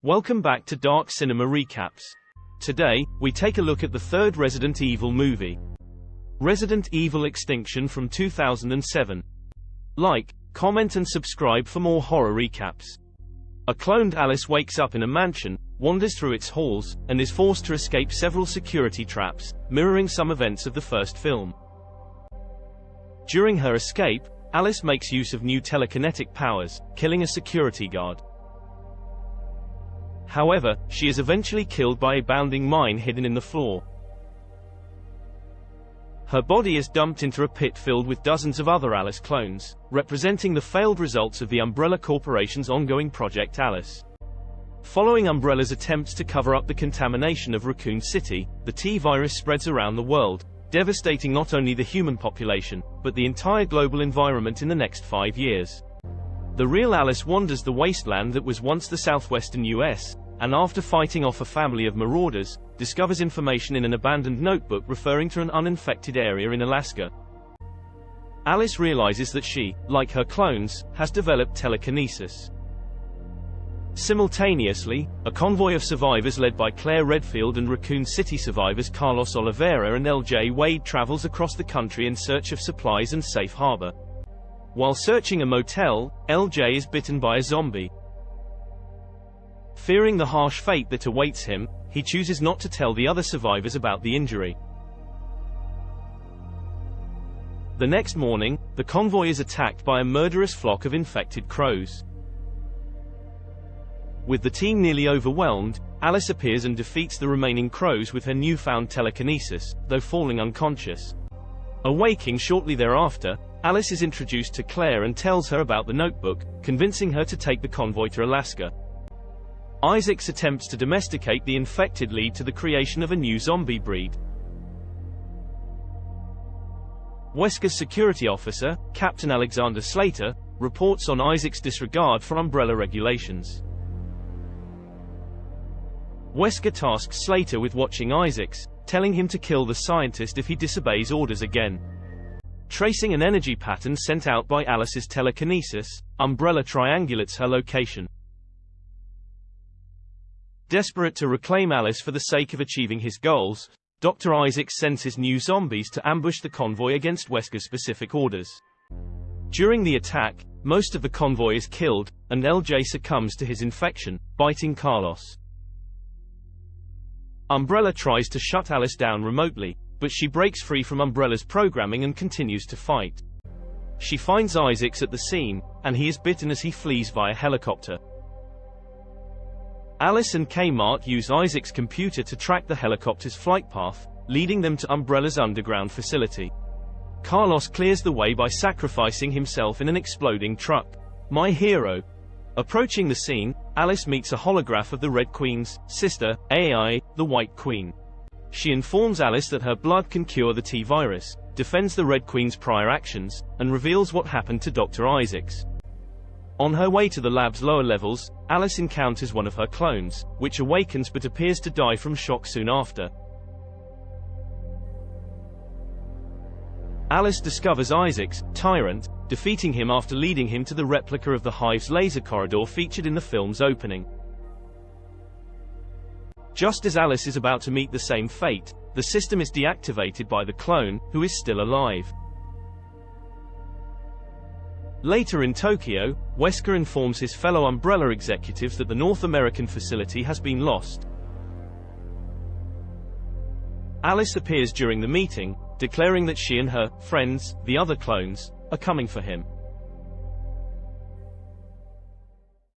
Welcome back to Dark Cinema Recaps. Today, we take a look at the third Resident Evil movie, Resident Evil Extinction from 2007. Like, comment and subscribe for more horror recaps. A cloned Alice wakes up in a mansion, wanders through its halls, and is forced to escape several security traps, mirroring some events of the first film. During her escape, Alice makes use of new telekinetic powers, killing a security guard. However, she is eventually killed by a bounding mine hidden in the floor. Her body is dumped into a pit filled with dozens of other Alice clones, representing the failed results of the Umbrella Corporation's ongoing Project Alice. Following Umbrella's attempts to cover up the contamination of Raccoon City, the T-virus spreads around the world, devastating not only the human population, but the entire global environment in the next 5 years. The real Alice wanders the wasteland that was once the southwestern US, and after fighting off a family of marauders, discovers information in an abandoned notebook referring to an uninfected area in Alaska. Alice realizes that she, like her clones, has developed telekinesis. Simultaneously, a convoy of survivors led by Claire Redfield and Raccoon City survivors Carlos Oliveira and L.J. Wade travels across the country in search of supplies and safe harbor. While searching a motel, L.J. is bitten by a zombie. Fearing the harsh fate that awaits him, he chooses not to tell the other survivors about the injury. The next morning, the convoy is attacked by a murderous flock of infected crows. With the team nearly overwhelmed, Alice appears and defeats the remaining crows with her newfound telekinesis, though falling unconscious. Awaking shortly thereafter, Alice is introduced to Claire and tells her about the notebook, convincing her to take the convoy to Alaska. Isaac's attempts to domesticate the infected lead to the creation of a new zombie breed. Wesker's security officer, Captain Alexander Slater, reports on Isaac's disregard for Umbrella regulations. Wesker tasks Slater with watching Isaacs, telling him to kill the scientist if he disobeys orders again. Tracing an energy pattern sent out by Alice's telekinesis, Umbrella triangulates her location. Desperate to reclaim Alice for the sake of achieving his goals, Dr. Isaac sends his new zombies to ambush the convoy against Wesker's specific orders. During the attack, most of the convoy is killed, and LJ succumbs to his infection, biting Carlos. Umbrella tries to shut Alice down remotely, but she breaks free from Umbrella's programming and continues to fight. She finds Isaacs at the scene, and he is bitten as he flees via helicopter. Alice and Kmart use Isaac's computer to track the helicopter's flight path, leading them to Umbrella's underground facility. Carlos clears the way by sacrificing himself in an exploding truck. My hero. Approaching the scene, Alice meets a holograph of the Red Queen's sister, AI, the White Queen. She informs Alice that her blood can cure the T-virus, defends the Red Queen's prior actions, and reveals what happened to Dr. Isaacs. On her way to the lab's lower levels, Alice encounters one of her clones, which awakens but appears to die from shock soon after. Alice discovers Isaacs, Tyrant, defeating him after leading him to the replica of the Hive's laser corridor featured in the film's opening. Just as Alice is about to meet the same fate, the system is deactivated by the clone, who is still alive. Later in Tokyo, Wesker informs his fellow Umbrella executives that the North American facility has been lost. Alice appears during the meeting, declaring that she and her friends, the other clones, are coming for him.